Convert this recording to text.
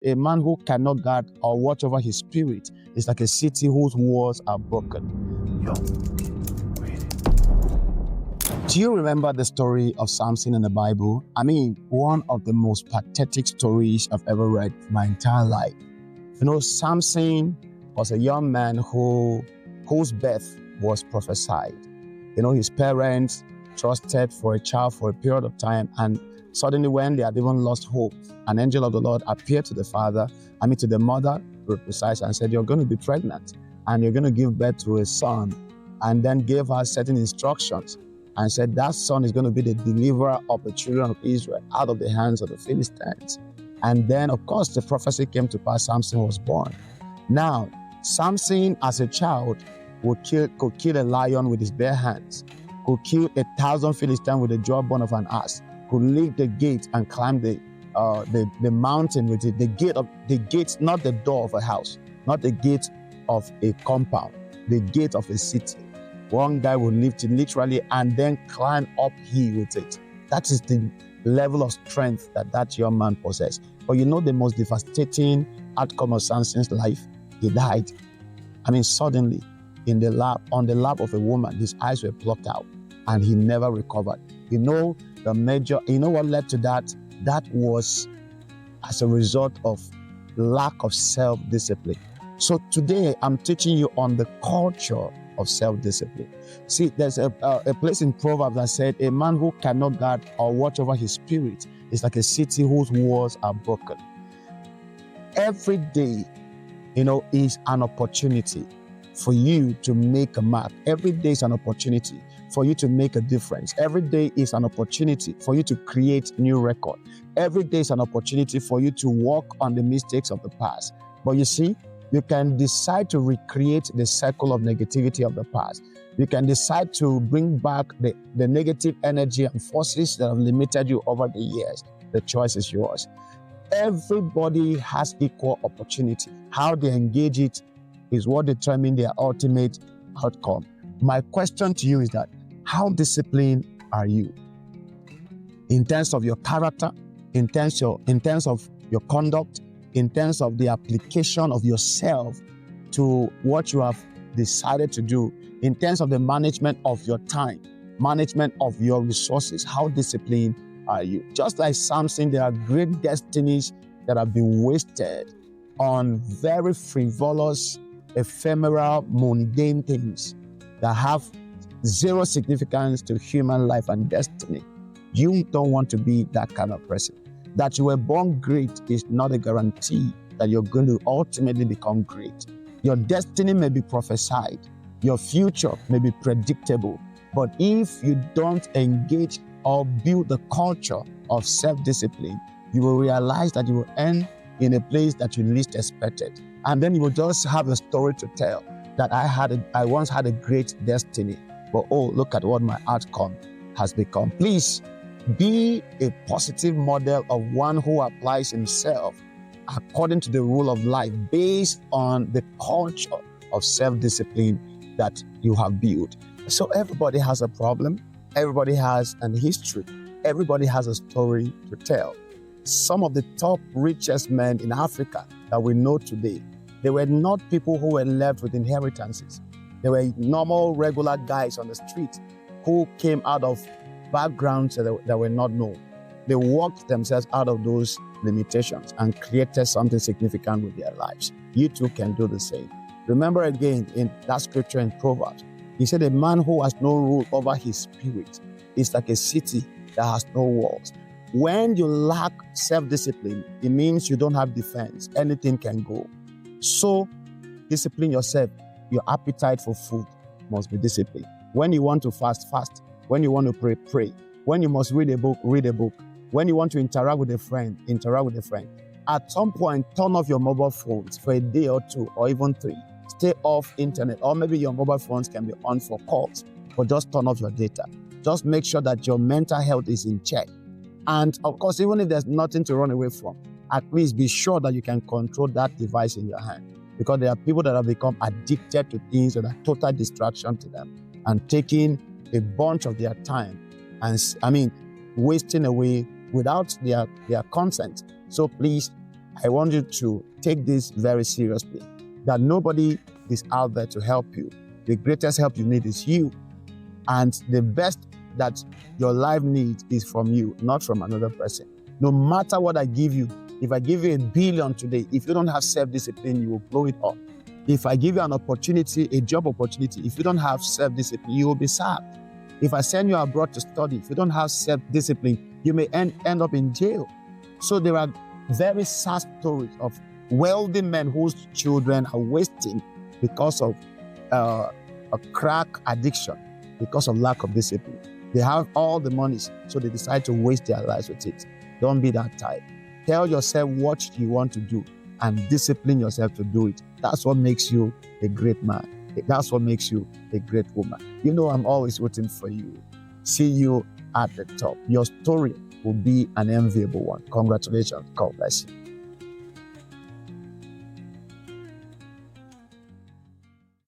A man who cannot guard or watch over his spirit is like a city whose walls are broken. Yo, read it. Do you remember the story of Samson in the Bible? I mean, one of the most pathetic stories I've ever read in my entire life. You know, Samson was a young man whose birth was prophesied. You know, his parents trusted for a child for a period of time, and suddenly when they had even lost hope, an angel of the Lord appeared to to the mother, to be precise, and said, you're going to be pregnant and you're going to give birth to a son, and then gave her certain instructions and said that son is going to be the deliverer of the children of Israel out of the hands of the Philistines. And then, of course, the prophecy came to pass. Samson was born. Now, Samson as a child could kill a lion with his bare hands, could kill 1,000 Philistines with the jawbone of an ass, could leave the gate and climb the mountain with it. The gate, not the door of a house, not the gate of a compound, the gate of a city. One guy would lift it literally and then climb up hill with it. That is the level of strength that young man possessed. But you know the most devastating outcome of Samson's life? He died. I mean, suddenly, on the lap of a woman, his eyes were plucked out and he never recovered. You know what led to that? That was as a result of lack of self-discipline. So today I'm teaching you on the culture of self-discipline. See, there's a place in Proverbs that said, a man who cannot guard or watch over his spirit is like a city whose walls are broken. Every day, is an opportunity for you to make a mark. Every day is an opportunity for you to make a difference. Every day is an opportunity for you to create new record. Every day is an opportunity for you to work on the mistakes of the past. But you see, you can decide to recreate the cycle of negativity of the past. You can decide to bring back the negative energy and forces that have limited you over the years. The choice is yours. Everybody has equal opportunity. How they engage it is what determines their ultimate outcome. My question to you is that, how disciplined are you? In terms of your character, in terms of your conduct, in terms of the application of yourself to what you have decided to do, in terms of the management of your time, management of your resources, how disciplined are you? Just like Samson, there are great destinies that have been wasted on very frivolous, ephemeral, mundane things that have zero significance to human life and destiny. You don't want to be that kind of person. That you were born great is not a guarantee that you're going to ultimately become great. Your destiny may be prophesied, your future may be predictable, but if you don't engage or build the culture of self-discipline, you will realize that you will end in a place that you least expected. And then you will just have a story to tell that I once had a great destiny, but oh, look at what my outcome has become. Please be a positive model of one who applies himself according to the rule of life based on the culture of self-discipline that you have built. So everybody has a problem. Everybody has an history. Everybody has a story to tell. Some of the top richest men in Africa that we know today, they were not people who were left with inheritances. They were normal, regular guys on the street who came out of backgrounds that were not known. They worked themselves out of those limitations and created something significant with their lives. You too can do the same. Remember again in that scripture in Proverbs, he said, a man who has no rule over his spirit is like a city that has no walls. When you lack self-discipline, it means you don't have defense. Anything can go. So discipline yourself. Your appetite for food must be disciplined. When you want to fast, fast. When you want to pray, pray. When you must read a book, read a book. When you want to interact with a friend, interact with a friend. At some point, turn off your mobile phones for a day or two or even 3. Stay off internet, or maybe your mobile phones can be on for calls, but just turn off your data. Just make sure that your mental health is in check. And of course, even if there's nothing to run away from, at least be sure that you can control that device in your hand. Because there are people that have become addicted to things that are total distraction to them and taking a bunch of their time and wasting away without their consent. So please, I want you to take this very seriously, that nobody is out there to help you. The greatest help you need is you. And the best that your life needs is from you, not from another person. No matter what I give you, if I give you $1 billion today, if you don't have self-discipline, you will blow it up. If I give you an opportunity, a job opportunity, if you don't have self-discipline, you will be sacked. If I send you abroad to study, if you don't have self-discipline, you may end up in jail. So there are very sad stories of wealthy men whose children are wasting because of a crack addiction, because of lack of discipline. They have all the money, so they decide to waste their lives with it. Don't be that type. Tell yourself what you want to do and discipline yourself to do it. That's what makes you a great man. That's what makes you a great woman. You know, I'm always waiting for you. See you at the top. Your story will be an enviable one. Congratulations. God bless you.